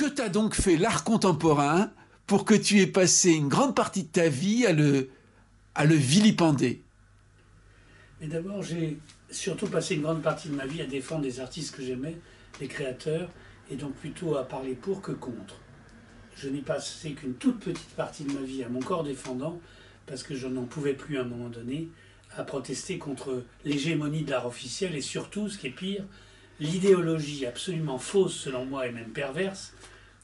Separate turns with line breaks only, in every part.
que t'as donc fait l'art contemporain pour que tu aies passé une grande partie de ta vie à le vilipender?
Mais d'abord, j'ai surtout passé une grande partie de ma vie à défendre des artistes que j'aimais, les créateurs, et donc plutôt à parler pour que contre. Je n'ai passé qu'une toute petite partie de ma vie à mon corps défendant, parce que je n'en pouvais plus à un moment donné, à protester contre l'hégémonie de l'art officiel et surtout, ce qui est pire, l'idéologie absolument fausse, selon moi, et même perverse,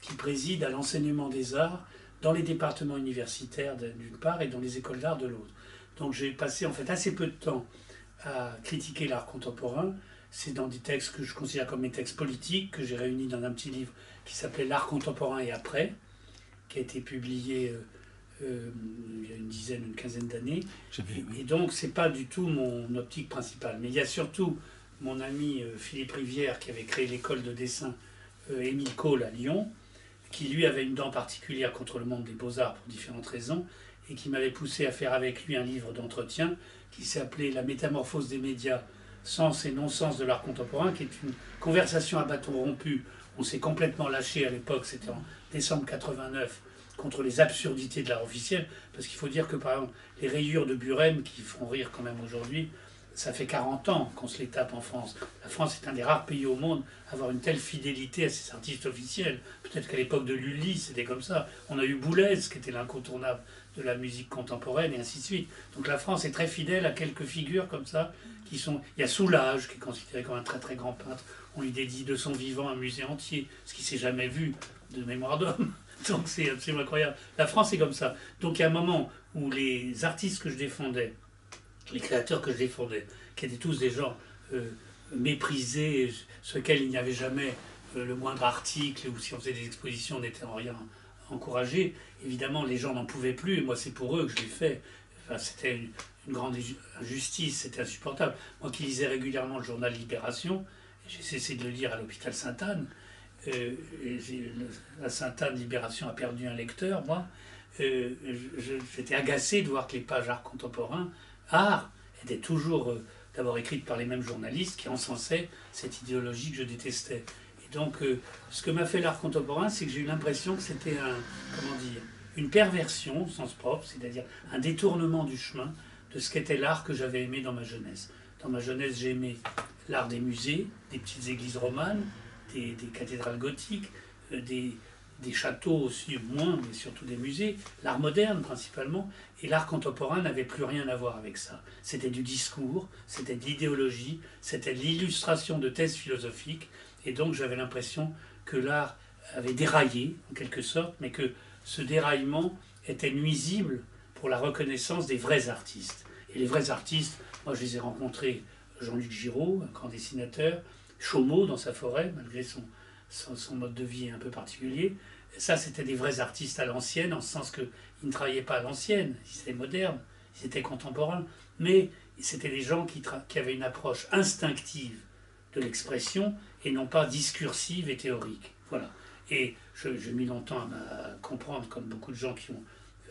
qui préside à l'enseignement des arts dans les départements universitaires d'une part et dans les écoles d'art de l'autre. Donc j'ai passé en fait assez peu de temps à critiquer l'art contemporain. C'est dans des textes que je considère comme mes textes politiques, que j'ai réunis dans un petit livre qui s'appelait L'art contemporain et après, qui a été publié il y a une quinzaine d'années. Et donc c'est pas du tout mon optique principale. Mais il y a surtout mon ami Philippe Rivière qui avait créé l'école de dessin Émile Cole à Lyon, qui lui avait une dent particulière contre le monde des beaux-arts pour différentes raisons, et qui m'avait poussé à faire avec lui un livre d'entretien qui s'appelait La métamorphose des médias, sens et non-sens de l'art contemporain, qui est une conversation à bâton rompu. On s'est complètement lâché à l'époque, c'était en décembre 89, contre les absurdités de l'art officiel, parce qu'il faut dire que par exemple les rayures de Buren, qui font rire quand même aujourd'hui, ça fait 40 ans qu'on se les tape en France. La France est un des rares pays au monde à avoir une telle fidélité à ses artistes officiels. Peut-être qu'à l'époque de Lully, c'était comme ça. On a eu Boulez, qui était l'incontournable de la musique contemporaine, et ainsi de suite. Donc la France est très fidèle à quelques figures comme ça, qui sont... Il y a Soulages, qui est considéré comme un très très grand peintre. On lui dédie de son vivant un musée entier, ce qui ne s'est jamais vu de mémoire d'homme. Donc c'est absolument incroyable. La France est comme ça. Donc il y a un moment où les artistes que je défendais, les créateurs que je défendais, qui étaient tous des gens méprisés, sur lesquels il n'y avait jamais le moindre article, ou si on faisait des expositions, on n'était en rien encouragé. Évidemment, les gens n'en pouvaient plus, et moi c'est pour eux que je l'ai fait. Enfin, c'était une grande injustice, c'était insupportable. Moi qui lisais régulièrement le journal Libération, j'ai cessé de le lire à l'hôpital Sainte-Anne, la Sainte-Anne Libération a perdu un lecteur, moi, j'étais agacé de voir que les pages art contemporain, art, étaient toujours d'abord écrites par les mêmes journalistes qui encensaient cette idéologie que je détestais. Et donc, ce que m'a fait l'art contemporain, c'est que j'ai eu l'impression que c'était une perversion au sens propre, c'est-à-dire un détournement du chemin de ce qu'était l'art que j'avais aimé dans ma jeunesse. Dans ma jeunesse, j'ai aimé l'art des musées, des petites églises romanes, des cathédrales gothiques, des châteaux aussi, moins, mais surtout des musées, l'art moderne principalement, et l'art contemporain n'avait plus rien à voir avec ça. C'était du discours, c'était de l'idéologie, c'était de l'illustration de thèses philosophiques, et donc j'avais l'impression que l'art avait déraillé, en quelque sorte, mais que ce déraillement était nuisible pour la reconnaissance des vrais artistes. Et les vrais artistes, moi je les ai rencontrés, Jean-Luc Giraud, un grand dessinateur, Chaumont dans sa forêt, malgré son mode de vie un peu particulier. Ça, c'était des vrais artistes à l'ancienne, en ce sens qu'ils ne travaillaient pas à l'ancienne, ils étaient modernes, ils étaient contemporains, mais c'était des gens qui avaient une approche instinctive de l'expression et non pas discursive et théorique. Voilà. Et j'ai mis longtemps à comprendre, comme beaucoup de gens qui ont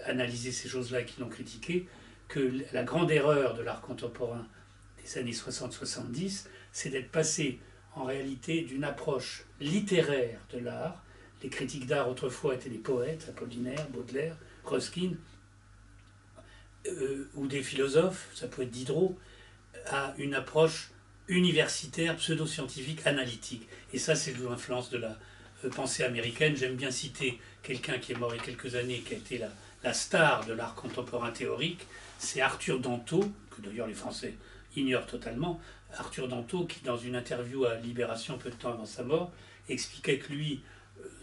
analysé ces choses-là et qui l'ont critiqué, que la grande erreur de l'art contemporain des années 60-70, c'est d'être passé en réalité d'une approche littéraire de l'art. Les critiques d'art autrefois étaient des poètes, Apollinaire, Baudelaire, Ruskin, ou des philosophes, ça peut être Diderot, à une approche universitaire, pseudo-scientifique, analytique. Et ça, c'est sous l'influence de la pensée américaine. J'aime bien citer quelqu'un qui est mort il y a quelques années, qui a été la star de l'art contemporain théorique, c'est Arthur Danto, que d'ailleurs les Français ignorent totalement. Arthur Danto, qui dans une interview à Libération peu de temps avant sa mort, expliquait que lui,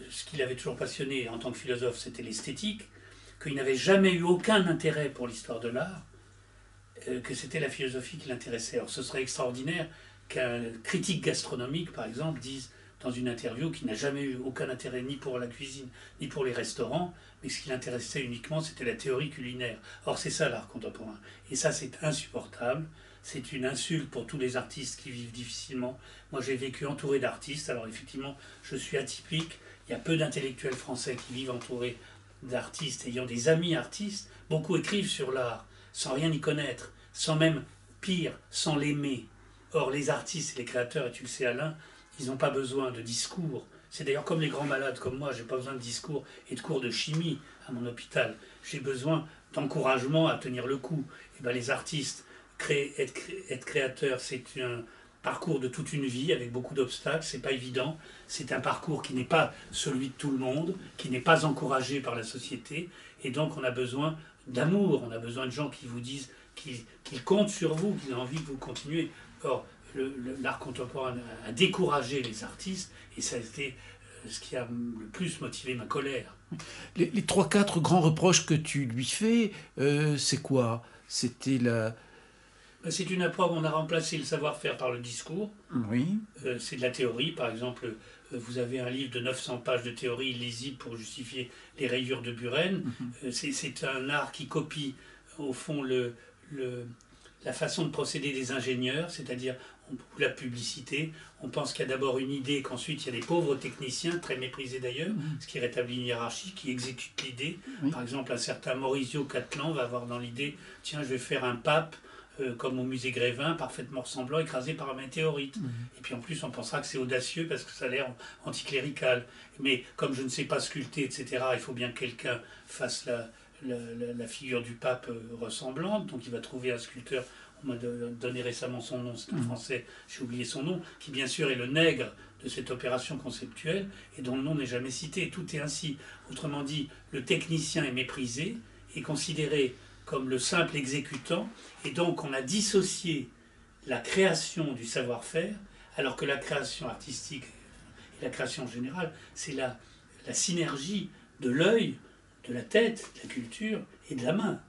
ce qui l'avait toujours passionné en tant que philosophe, c'était l'esthétique, qu'il n'avait jamais eu aucun intérêt pour l'histoire de l'art, que c'était la philosophie qui l'intéressait. Alors ce serait extraordinaire qu'un critique gastronomique, par exemple, dise dans une interview qu'il n'a jamais eu aucun intérêt ni pour la cuisine, ni pour les restaurants, mais ce qui l'intéressait uniquement, c'était la théorie culinaire. Or c'est ça l'art contemporain. Et ça, c'est insupportable. C'est une insulte pour tous les artistes qui vivent difficilement. Moi, j'ai vécu entouré d'artistes. Alors, effectivement, je suis atypique. Il y a peu d'intellectuels français qui vivent entourés d'artistes, ayant des amis artistes. Beaucoup écrivent sur l'art, sans rien y connaître, sans même, pire, sans l'aimer. Or, les artistes et les créateurs, et tu le sais Alain, ils n'ont pas besoin de discours. C'est d'ailleurs comme les grands malades comme moi, j'ai pas besoin de discours et de cours de chimie à mon hôpital. J'ai besoin d'encouragement à tenir le coup. Et ben, les artistes, être créateur, c'est un parcours de toute une vie avec beaucoup d'obstacles, c'est pas évident. C'est un parcours qui n'est pas celui de tout le monde, qui n'est pas encouragé par la société. Et donc on a besoin d'amour, on a besoin de gens qui vous disent qu'ils comptent sur vous, qu'ils ont envie que vous continuez. Or, l'art contemporain a découragé les artistes et ça a été ce qui a le plus motivé ma colère.
Les 3-4 grands reproches que tu lui fais, c'est quoi? C'était la...
C'est une approche, on a remplacé le savoir-faire par le discours.
Oui.
C'est de la théorie, par exemple, vous avez un livre de 900 pages de théorie illisible pour justifier les rayures de Buren. C'est un art qui copie, au fond, la façon de procéder des ingénieurs, c'est-à-dire la publicité. On pense qu'il y a d'abord une idée, qu'ensuite il y a des pauvres techniciens, très méprisés d'ailleurs, ce qui rétablit une hiérarchie, qui exécute l'idée. Par exemple, un certain Maurizio Cattelan va avoir dans l'idée, tiens, je vais faire un pape, comme au musée Grévin, parfaitement ressemblant, écrasé par un météorite. Et puis en plus, on pensera que c'est audacieux parce que ça a l'air anticlérical. Mais comme je ne sais pas sculpter, etc., il faut bien que quelqu'un fasse la figure du pape ressemblante. Donc il va trouver un sculpteur, on m'a donné récemment son nom, c'est un français, j'ai oublié son nom, qui bien sûr est le nègre de cette opération conceptuelle et dont le nom n'est jamais cité. Tout est ainsi. Autrement dit, le technicien est méprisé, est considéré comme le simple exécutant, et donc on a dissocié la création du savoir-faire, alors que la création artistique et la création générale, c'est la synergie de l'œil, de la tête, de la culture et de la main.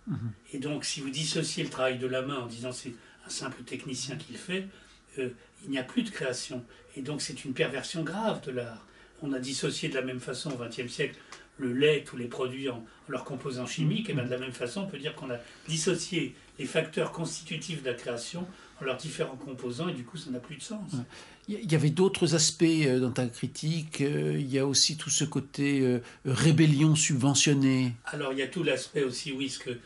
Et donc si vous dissociez le travail de la main en disant c'est un simple technicien qui le fait, il n'y a plus de création. Et donc c'est une perversion grave de l'art. On a dissocié de la même façon au XXe siècle le lait, tous les produits en leurs composants chimiques, et bien de la même façon, on peut dire qu'on a dissocié les facteurs constitutifs de la création en leurs différents composants, et du coup, ça n'a plus de sens.
Il y avait d'autres aspects dans ta critique. Il y a aussi tout ce côté rébellion subventionnée.
Alors, il y a tout l'aspect aussi, oui, ce que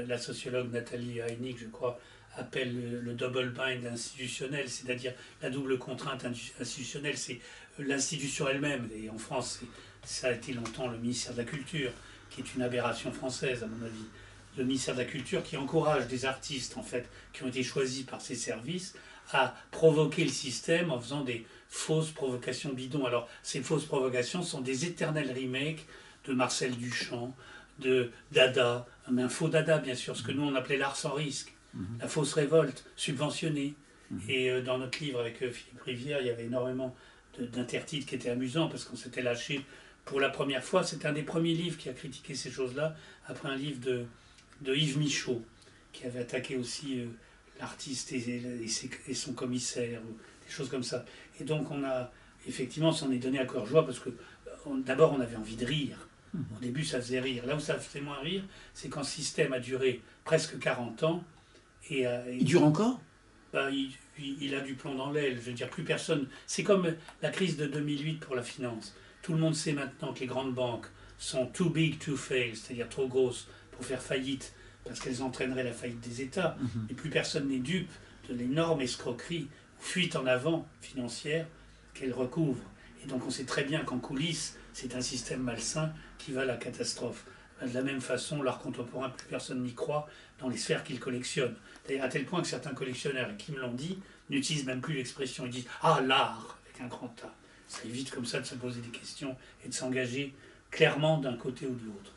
la sociologue Nathalie Heinig, je crois, appelle le double bind institutionnel, c'est-à-dire la double contrainte institutionnelle, c'est l'institution elle-même. Et en France, ça a été longtemps le ministère de la Culture, qui est une aberration française, à mon avis. Le ministère de la Culture qui encourage des artistes, en fait, qui ont été choisis par ses services, à provoquer le système en faisant des fausses provocations bidons. Alors, ces fausses provocations sont des éternels remakes de Marcel Duchamp, de Dada, mais un faux Dada, bien sûr, ce que nous on appelait l'art sans risque, la fausse révolte subventionnée. Et dans notre livre avec Philippe Rivière, il y avait énormément d'intertitres qui étaient amusants parce qu'on s'était lâché pour la première fois. C'est un des premiers livres qui a critiqué ces choses-là, après un livre de Yves Michaud, qui avait attaqué aussi l'artiste et son commissaire, ou des choses comme ça. Et donc on a, effectivement, s'en est donné à cœur joie, parce que d'abord on avait envie de rire. Au début ça faisait rire. Là où ça faisait moins rire, c'est quand ce système a duré presque 40 ans.
Il dure encore?
Il a du plomb dans l'aile, je veux dire, plus personne... C'est comme la crise de 2008 pour la finance. Tout le monde sait maintenant que les grandes banques sont too big to fail, c'est-à-dire trop grosses pour faire faillite, parce qu'elles entraîneraient la faillite des États. Et plus personne n'est dupe de l'énorme escroquerie ou fuite en avant financière qu'elles recouvrent. Et donc on sait très bien qu'en coulisses, c'est un système malsain qui va à la catastrophe. De la même façon, l'art contemporain, plus personne n'y croit dans les sphères qu'il collectionne. D'ailleurs, à tel point que certains collectionneurs, et qui me l'ont dit, n'utilisent même plus l'expression. Ils disent « Ah, l'art !» avec un grand A. Ça évite comme ça de se poser des questions et de s'engager clairement d'un côté ou de l'autre.